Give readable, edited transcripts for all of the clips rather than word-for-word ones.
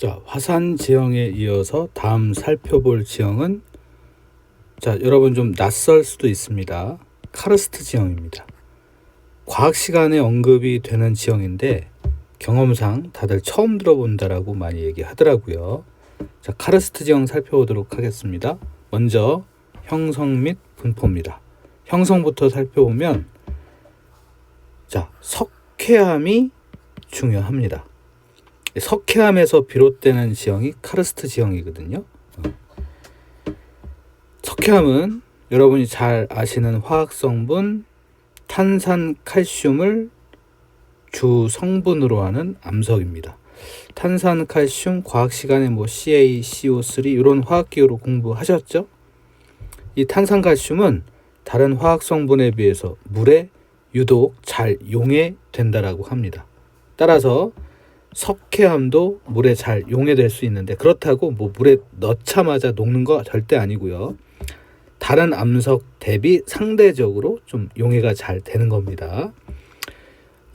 자, 화산 지형에 이어서 다음 살펴볼 지형은 여러분 좀 낯설 수도 있습니다. 카르스트 지형입니다. 과학 시간에 언급이 되는 지형인데 경험상 다들 처음 들어본다라고 많이 얘기하더라고요. 자, 카르스트 지형 살펴보도록 하겠습니다. 먼저 형성 및 분포입니다. 형성부터 살펴보면 석회암이 중요합니다. 석회암에서 비롯되는 지형이 카르스트 지형이거든요. 석회암은 여러분이 잘 아시는 화학 성분 탄산 칼슘을 주 성분으로 하는 암석입니다. 탄산 칼슘 과학 시간에 CaCO3 이런 화학 기호로 공부하셨죠? 이 탄산 칼슘은 다른 화학 성분에 비해서 물에 유독 잘 용해된다라고 합니다. 따라서 석회암도 물에 잘 용해될 수 있는데 그렇다고 물에 넣자마자 녹는 거 절대 아니고요. 다른 암석 대비 상대적으로 좀 용해가 잘 되는 겁니다.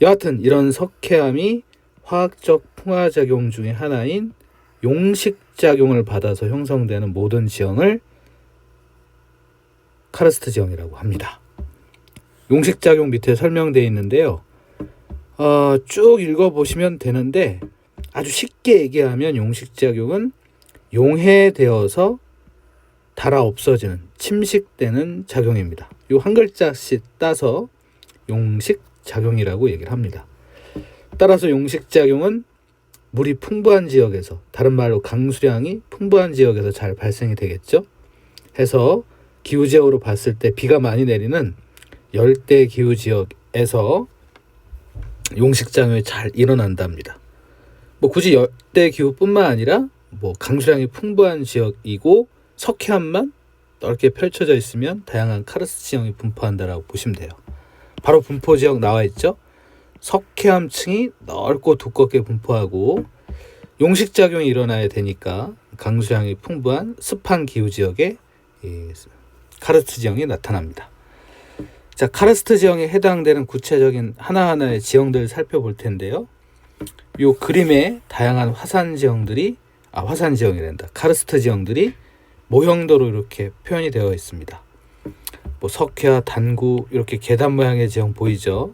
여하튼 이런 석회암이 화학적 풍화작용 중에 하나인 용식작용을 받아서 형성되는 모든 지형을 카르스트 지형이라고 합니다. 용식작용 밑에 설명되어 있는데요. 쭉 읽어보시면 되는데 아주 쉽게 얘기하면 용식작용은 용해되어서 닳아 없어지는 침식되는 작용입니다. 요 한 글자씩 따서 용식작용이라고 얘기를 합니다. 따라서 용식작용은 물이 풍부한 지역에서, 다른 말로 강수량이 풍부한 지역에서 잘 발생이 되겠죠. 해서 기후지역으로 봤을 때 비가 많이 내리는 열대 기후지역에서 용식작용이 잘 일어난답니다. 굳이 열대 기후뿐만 아니라 강수량이 풍부한 지역이고 석회암만 넓게 펼쳐져 있으면 다양한 카르스트 지형이 분포한다라고 보시면 돼요. 바로 분포 지역 나와 있죠. 석회암층이 넓고 두껍게 분포하고 용식작용이 일어나야 되니까 강수량이 풍부한 습한 기후지역에 카르스트 지형이 나타납니다. 자, 카르스트 지형에 해당되는 구체적인 하나하나의 지형들을 살펴볼 텐데요. 이 그림에 다양한 카르스트 지형들이 모형도로 이렇게 표현이 되어 있습니다. 석회와 단구 이렇게 계단 모양의 지형 보이죠?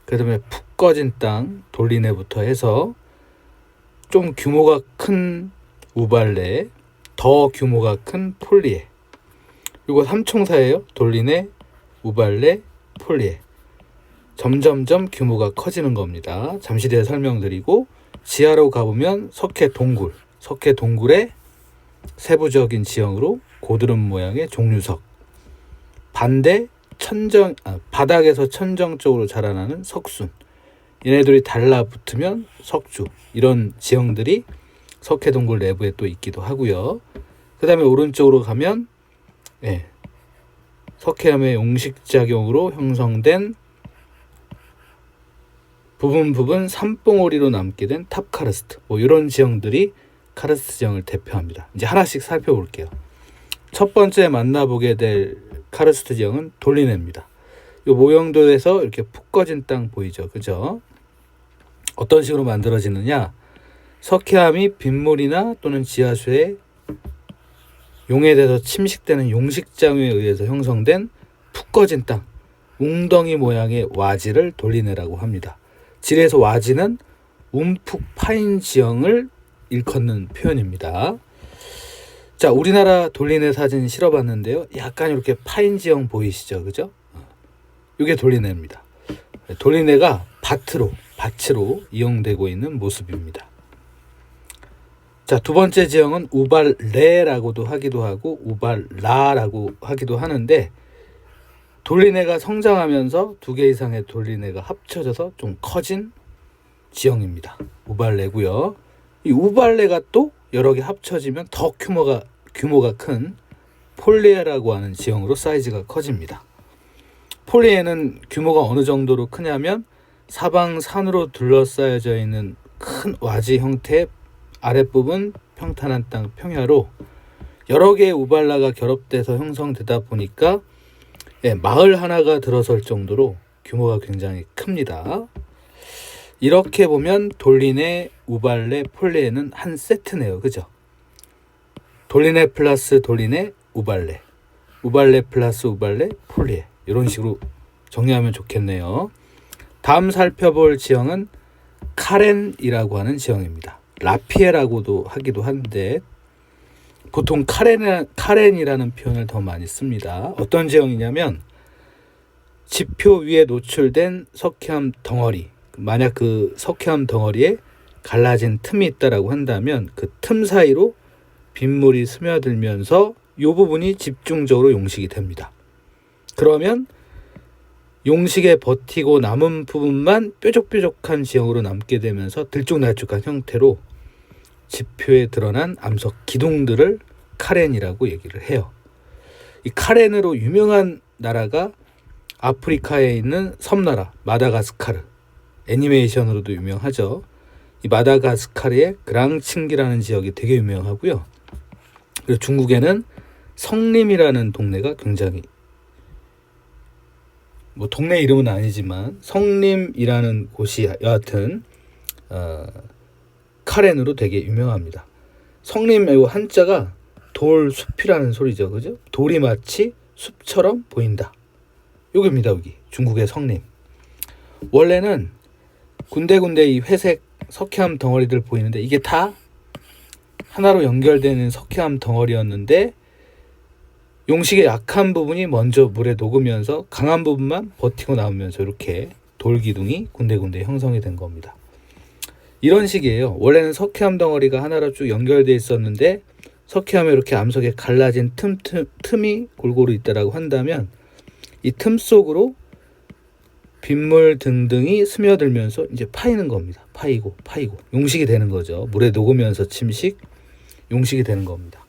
그 다음에 푹 꺼진 땅, 돌리네부터 해서 좀 규모가 큰 우발레, 더 규모가 큰 폴리에. 이거 삼총사예요. 돌리네, 우발레, 폴리에. 점점점 규모가 커지는 겁니다. 잠시 뒤에 설명드리고 지하로 가보면 석회 동굴의 세부적인 지형으로 고드름 모양의 종류석, 반대 바닥에서 천정 쪽으로 자라나는 석순, 얘네들이 달라붙으면 석주, 이런 지형들이 석회 동굴 내부에 또 있기도 하고요. 그 다음에 오른쪽으로 가면 석회암의 용식작용으로 형성된 부분 산봉우리로 남게 된 탑카르스트, 이런 지형들이 카르스트 지형을 대표합니다. 이제 하나씩 살펴볼게요. 첫 번째 만나보게 될 카르스트 지형은 돌리네입니다. 이 모형도에서 이렇게 푹 꺼진 땅 보이죠? 그죠? 어떤 식으로 만들어지느냐? 석회암이 빗물이나 또는 지하수에 용해돼서 침식되는 용식작용에 의해서 형성된 푹 꺼진 땅, 웅덩이 모양의 와지를 돌리네라고 합니다. 질에서 와지는 움푹 파인 지형을 일컫는 표현입니다. 자, 우리나라 돌리네 사진 실어봤는데요. 약간 이렇게 파인 지형 보이시죠? 그죠? 이게 돌리네입니다. 돌리네가 밭으로 이용되고 있는 모습입니다. 자, 두 번째 지형은 우발레라고도 하기도 하고 우발라라고 하기도 하는데 돌리네가 성장하면서 두 개 이상의 돌리네가 합쳐져서 좀 커진 지형입니다. 우발레고요. 이 우발레가 또 여러 개 합쳐지면 더 규모가 큰 폴리에라고 하는 지형으로 사이즈가 커집니다. 폴리에는 규모가 어느 정도로 크냐면 사방 산으로 둘러싸여져 있는 큰 와지 형태의 아랫부분 평탄한 땅 평야로 여러 개의 우발라가 결합돼서 형성되다 보니까 마을 하나가 들어설 정도로 규모가 굉장히 큽니다. 이렇게 보면 돌리네 우발레, 폴리에는 한 세트네요. 그죠? 돌리네 플러스 돌리네, 우발레. 우발레 플러스 우발레, 폴리에. 이런 식으로 정리하면 좋겠네요. 다음 살펴볼 지형은 카렌이라고 하는 지형입니다. 라피에라고도 하기도 한데 보통 카렌이라는 표현을 더 많이 씁니다. 어떤 지형이냐면 지표 위에 노출된 석회암 덩어리, 만약 그 석회암 덩어리에 갈라진 틈이 있다라고 한다면 그 틈 사이로 빗물이 스며들면서 이 부분이 집중적으로 용식이 됩니다. 그러면 용식에 버티고 남은 부분만 뾰족뾰족한 지형으로 남게 되면서 들쭉날쭉한 형태로 지표에 드러난 암석 기둥들을 카렌이라고 얘기를 해요. 이 카렌으로 유명한 나라가 아프리카에 있는 섬나라 마다가스카르, 애니메이션으로도 유명하죠. 이 마다가스카르의 그랑칭기라는 지역이 되게 유명하고요. 그리고 중국에는 성림이라는 동네가 굉장히, 뭐 동네 이름은 아니지만 성림이라는 곳이 여하튼 카렌으로 되게 유명합니다. 성림 이 한자가 돌숲이라는 소리죠. 그죠? 돌이 마치 숲처럼 보인다. 여기입니다. 여기 중국의 성림. 원래는 군데군데 이 회색 석회암 덩어리들 보이는데 이게 다 하나로 연결되는 석회암 덩어리였는데 용식의 약한 부분이 먼저 물에 녹으면서 강한 부분만 버티고 나오면서 이렇게 돌기둥이 군데군데 형성이 된 겁니다. 이런 식이에요. 원래는 석회암 덩어리가 하나로 쭉 연결되어 있었는데 석회암에 이렇게 암석에 갈라진 틈이 골고루 있다라고 한다면 이 틈 속으로 빗물 등등이 스며들면서 이제 파이는 겁니다. 파이고 용식이 되는 거죠. 물에 녹으면서 침식, 용식이 되는 겁니다.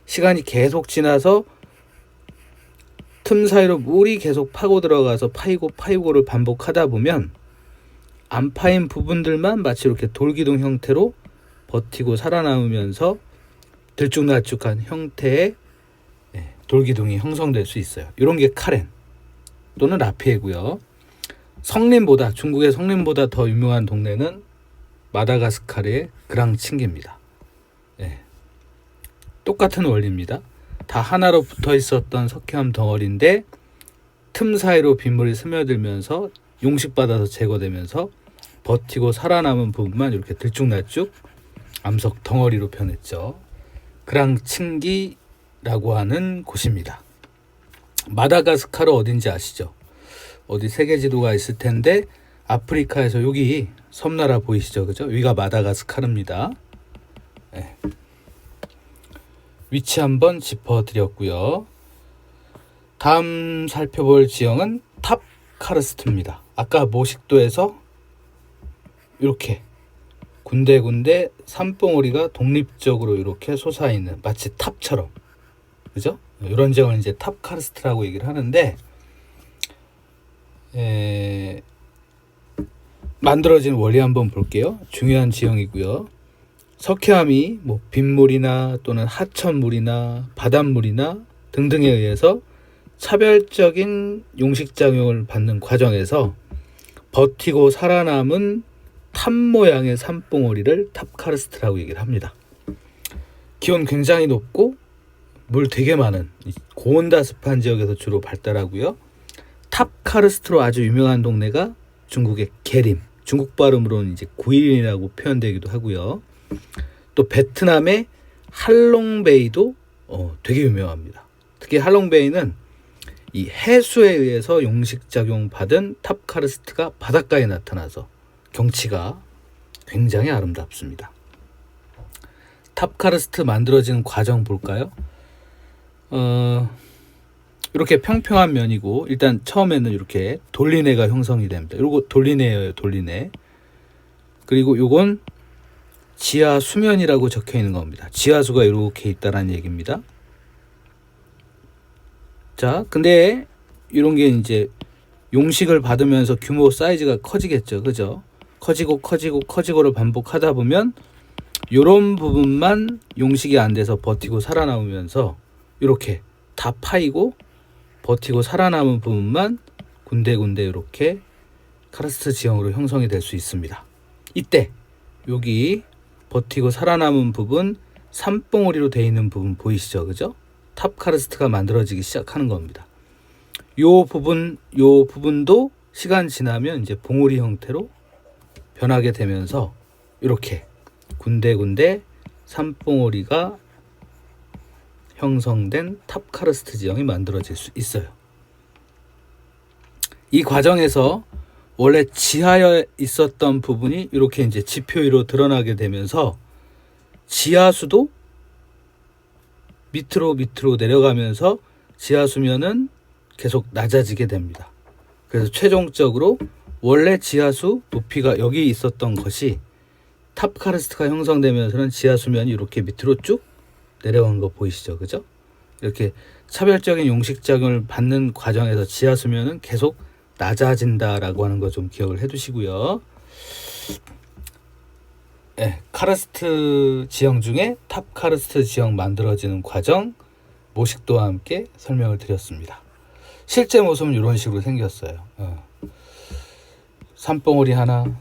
시간이 계속 지나서 틈 사이로 물이 계속 파고 들어가서 파이고를 반복하다 보면 안 파인 부분들만 마치 이렇게 돌기둥 형태로 버티고 살아남으면서 들쭉날쭉한 형태의 돌기둥이 형성될 수 있어요. 이런 게 카렌 또는 라피에고요. 중국의 성림보다 더 유명한 동네는 마다가스카르의 그랑칭기입니다. 똑같은 원리입니다. 다 하나로 붙어 있었던 석회암 덩어리인데 틈 사이로 빗물이 스며들면서 용식받아서 제거되면서 버티고 살아남은 부분만 이렇게 들쭉날쭉 암석 덩어리로 변했죠. 그랑칭기라고 하는 곳입니다. 마다가스카르 어딘지 아시죠? 어디 세계 지도가 있을 텐데 아프리카에서 여기 섬나라 보이시죠? 그죠? 여기가 마다가스카르입니다. 위치 한번 짚어드렸고요. 다음 살펴볼 지형은 탑카르스트입니다. 아까 모식도에서 이렇게 군데군데 산봉우리가 독립적으로 이렇게 솟아있는 마치 탑처럼, 그죠? 이런 지형을 이제 탑카르스트라고 얘기를 하는데 만들어진 원리 한번 볼게요. 중요한 지형이고요. 석회암이 뭐 빗물이나 또는 하천물이나 바닷물이나 등등에 의해서 차별적인 용식작용을 받는 과정에서 버티고 살아남은 탑 모양의 산봉우리를 탑카르스트라고 얘기를 합니다. 기온 굉장히 높고 물 되게 많은 고온다습한 지역에서 주로 발달하고요. 탑카르스트로 아주 유명한 동네가 중국의 게림, 중국 발음으로는 이제 구일이라고 표현되기도 하고요. 또 베트남의 할롱베이도 되게 유명합니다. 특히 할롱베이는 이 해수에 의해서 용식작용 받은 탑카르스트가 바닷가에 나타나서 경치가 굉장히 아름답습니다. 탑카르스트 만들어지는 과정 볼까요? 이렇게 평평한 면이고 일단 처음에는 이렇게 돌리네가 형성이 됩니다. 이거 돌리네예요, 돌리네. 그리고 이건 지하 수면이라고 적혀 있는 겁니다. 지하수가 이렇게 있다라는 얘기입니다. 자, 근데 이런 게 이제 용식을 받으면서 규모 사이즈가 커지겠죠, 그죠? 커지고를 반복하다 보면 이런 부분만 용식이 안 돼서 버티고 살아남으면서 이렇게 다 파이고 버티고 살아남은 부분만 군데군데 이렇게 카르스트 지형으로 형성이 될 수 있습니다. 이때 여기 버티고 살아남은 부분, 산봉우리로 되어 있는 부분 보이시죠? 그죠? 탑 카르스트가 만들어지기 시작하는 겁니다. 요 부분도 시간 지나면 이제 봉우리 형태로 변하게 되면서 이렇게 군데군데 산봉우리가 형성된 탑 카르스트 지형이 만들어질 수 있어요. 이 과정에서 원래 지하에 있었던 부분이 이렇게 이제 지표 위로 드러나게 되면서 지하수도 밑으로 내려가면서 지하수면은 계속 낮아지게 됩니다. 그래서 최종적으로 원래 지하수 높이가 여기 있었던 것이 탑 카르스트가 형성되면서는 지하수면이 이렇게 밑으로 쭉 내려간 거 보이시죠? 그죠? 이렇게 차별적인 용식작용을 받는 과정에서 지하수면은 계속 낮아진다라고 하는 거 좀 기억을 해 두시고요. 네, 카르스트 지형 중에 탑 카르스트 지형 만들어지는 과정 모식도와 함께 설명을 드렸습니다. 실제 모습은 이런 식으로 생겼어요. 산봉우리 하나,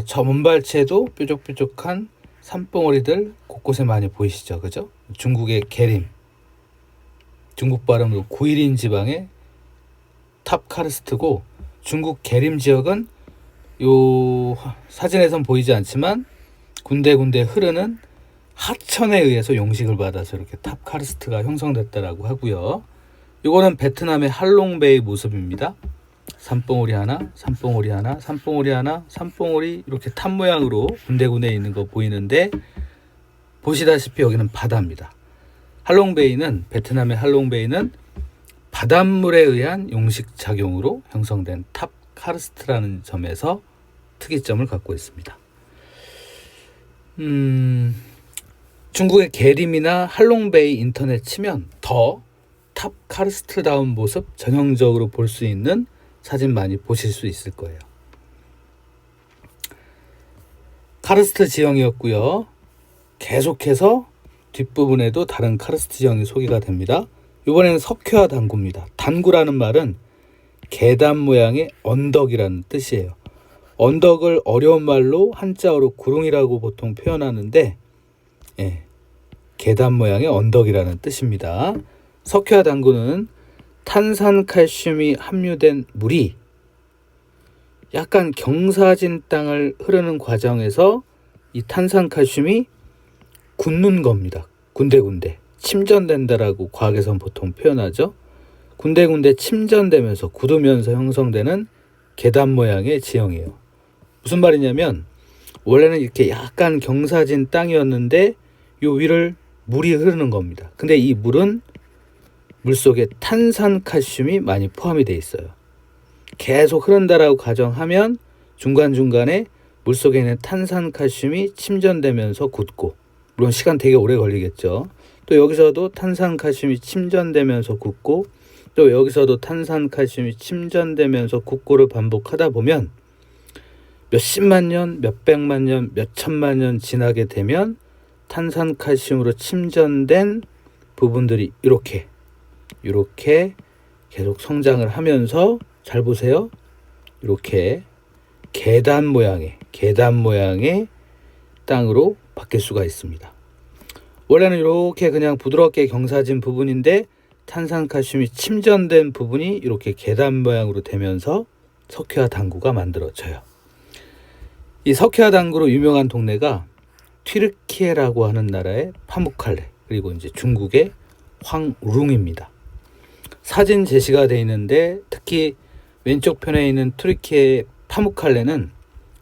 저 문발체도 뾰족뾰족한 산봉우리들 곳곳에 많이 보이시죠? 그죠? 중국의 계림, 중국 발음으로 구일인 지방의 탑 카르스트고, 중국 계림 지역은 요 사진에선 보이지 않지만 군데군데 흐르는 하천에 의해서 용식을 받아서 이렇게 탑 카르스트가 형성됐다라고 하고요. 요거는 베트남의 할롱베이 모습입니다. 산봉우리 하나, 산봉우리 이렇게 탑 모양으로 군데군데 있는 거 보이는데, 보시다시피 여기는 바다입니다. 베트남의 할롱베이는 바닷물에 의한 용식 작용으로 형성된 탑 카르스트라는 점에서 특이점을 갖고 있습니다. 중국의 계림이나 할롱베이 인터넷 치면 더 탑 카르스트다운 모습 전형적으로 볼 수 있는 사진 많이 보실 수 있을 거예요. 카르스트 지형이었고요. 계속해서 뒷부분에도 다른 카르스트 지형이 소개가 됩니다. 이번에는 석회화 단구입니다. 단구라는 말은 계단 모양의 언덕이라는 뜻이에요. 언덕을 어려운 말로 한자어로 구릉이라고 보통 표현하는데, 계단 모양의 언덕이라는 뜻입니다. 석회화 단구는 탄산칼슘이 함유된 물이 약간 경사진 땅을 흐르는 과정에서 이 탄산칼슘이 굳는 겁니다. 군데군데 침전된다라고 과학에서는 보통 표현하죠. 군데군데 침전되면서 굳으면서 형성되는 계단 모양의 지형이에요. 무슨 말이냐면, 원래는 이렇게 약간 경사진 땅이었는데 요 위를 물이 흐르는 겁니다. 근데 이 물은 물속에 탄산칼슘이 많이 포함이 되어 있어요. 계속 흐른다라고 가정하면 중간중간에 물속에 있는 탄산칼슘이 침전되면서 굳고, 물론 시간 되게 오래 걸리겠죠. 또 여기서도 탄산칼슘이 침전되면서 굳고, 또 여기서도 탄산칼슘이 침전되면서 굳고를 반복하다 보면 몇십만 년, 몇백만 년, 몇천만 년 지나게 되면 탄산칼슘으로 침전된 부분들이 이렇게 계속 성장을 하면서, 잘 보세요. 이렇게 계단 모양의 땅으로 바뀔 수가 있습니다. 원래는 이렇게 그냥 부드럽게 경사진 부분인데 탄산칼슘이 침전된 부분이 이렇게 계단 모양으로 되면서 석회화 단구가 만들어져요. 이 석회화 단구로 유명한 동네가 튀르키예라고 하는 나라의 파묵칼레, 그리고 이제 중국의 황우룽입니다. 사진 제시가 되어 있는데, 특히 왼쪽 편에 있는 튀르키예 파묵칼레는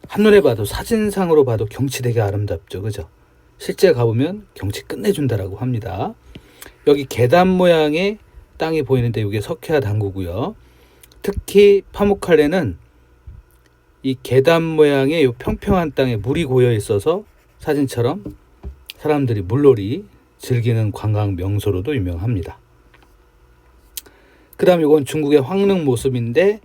한눈에 봐도, 사진상으로 봐도 경치 되게 아름답죠, 그죠? 실제 가보면 경치 끝내준다라고 합니다. 여기 계단 모양의 땅이 보이는데 이게 석회화 단구고요. 특히 파묵칼레는 이 계단 모양의 이 평평한 땅에 물이 고여 있어서 사진처럼 사람들이 물놀이 즐기는 관광 명소로도 유명합니다. 그 다음 이건 중국의 황릉 모습인데,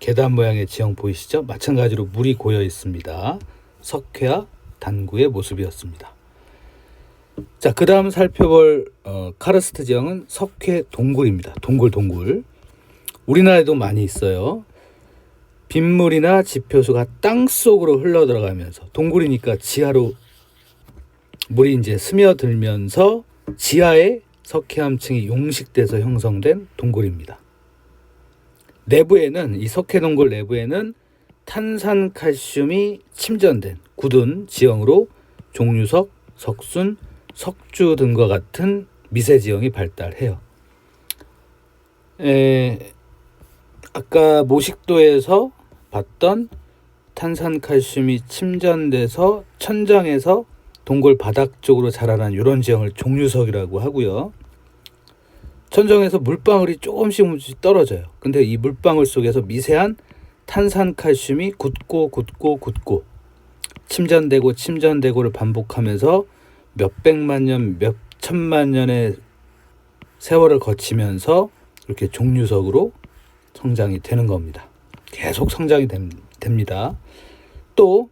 계단 모양의 지형 보이시죠? 마찬가지로 물이 고여 있습니다. 석회화 단구의 모습이었습니다. 자, 그 다음 살펴볼 카르스트 지형은 석회 동굴입니다. 동굴. 우리나라에도 많이 있어요. 빗물이나 지표수가 땅 속으로 흘러 들어가면서 동굴이니까 지하로 물이 이제 스며들면서 지하에 석회암층이 용식돼서 형성된 동굴입니다. 내부에는 이 석회동굴 내부에는 탄산칼슘이 침전된 굳은 지형으로 종류석, 석순, 석주 등과 같은 미세 지형이 발달해요. 아까 모식도에서 봤던 탄산칼슘이 침전돼서 천장에서 동굴 바닥 쪽으로 자라난 이런 지형을 종류석이라고 하고요. 천정에서 물방울이 조금씩 떨어져요. 근데 이 물방울 속에서 미세한 탄산칼슘이 굳고 침전되고를 반복하면서 몇백만 년, 몇 천만 년의 세월을 거치면서 이렇게 종류석으로 성장이 되는 겁니다. 계속 성장이 됩니다. 또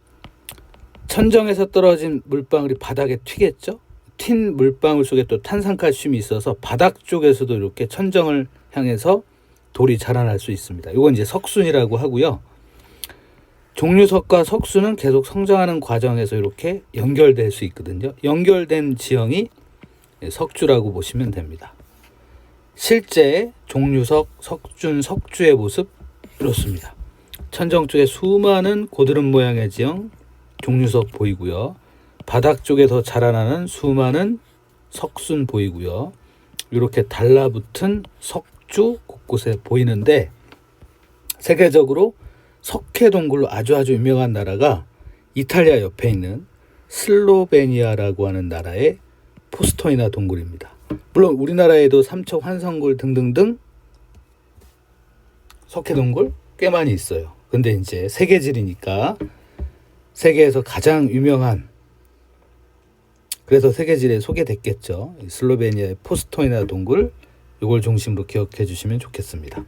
천정에서 떨어진 물방울이 바닥에 튀겠죠. 튄 물방울 속에 또 탄산칼슘이 있어서 바닥 쪽에서도 이렇게 천정을 향해서 돌이 자라날 수 있습니다. 이건 이제 석순이라고 하고요. 종류석과 석순은 계속 성장하는 과정에서 이렇게 연결될 수 있거든요. 연결된 지형이 석주라고 보시면 됩니다. 실제 종류석, 석준, 석주의 모습 이렇습니다. 천정 쪽에 수많은 고드름 모양의 지형 종류석 보이고요. 바닥 쪽에서 자라나는 수많은 석순 보이고요. 이렇게 달라붙은 석주 곳곳에 보이는데 세계적으로 석회동굴로 아주 유명한 나라가 이탈리아 옆에 있는 슬로베니아라고 하는 나라의 포스토이나 동굴입니다. 물론 우리나라에도 삼척 환성굴 등등등 석회동굴 꽤 많이 있어요. 근데 이제 세계질이니까 세계에서 가장 유명한, 그래서 세계지리에 소개됐겠죠. 슬로베니아의 포스토이나 동굴, 이걸 중심으로 기억해 주시면 좋겠습니다.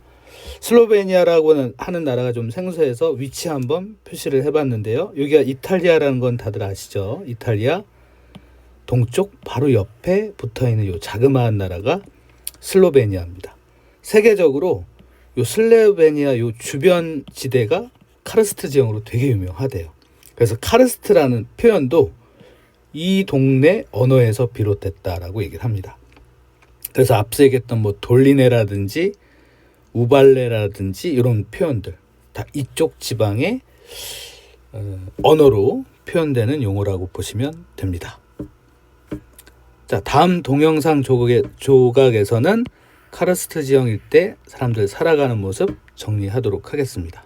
슬로베니아라고 하는 나라가 좀 생소해서 위치 한번 표시를 해봤는데요. 여기가 이탈리아라는 건 다들 아시죠? 이탈리아 동쪽 바로 옆에 붙어있는 이 자그마한 나라가 슬로베니아입니다. 세계적으로 이 슬로베니아 이 주변 지대가 카르스트 지형으로 되게 유명하대요. 그래서 카르스트라는 표현도 이 동네 언어에서 비롯됐다라고 얘기를 합니다. 그래서 앞서 얘기했던 뭐 돌리네라든지 우발레라든지 이런 표현들 다 이쪽 지방의 언어로 표현되는 용어라고 보시면 됩니다. 자, 다음 동영상 조각에서는 카르스트 지형 일대 사람들 살아가는 모습 정리하도록 하겠습니다.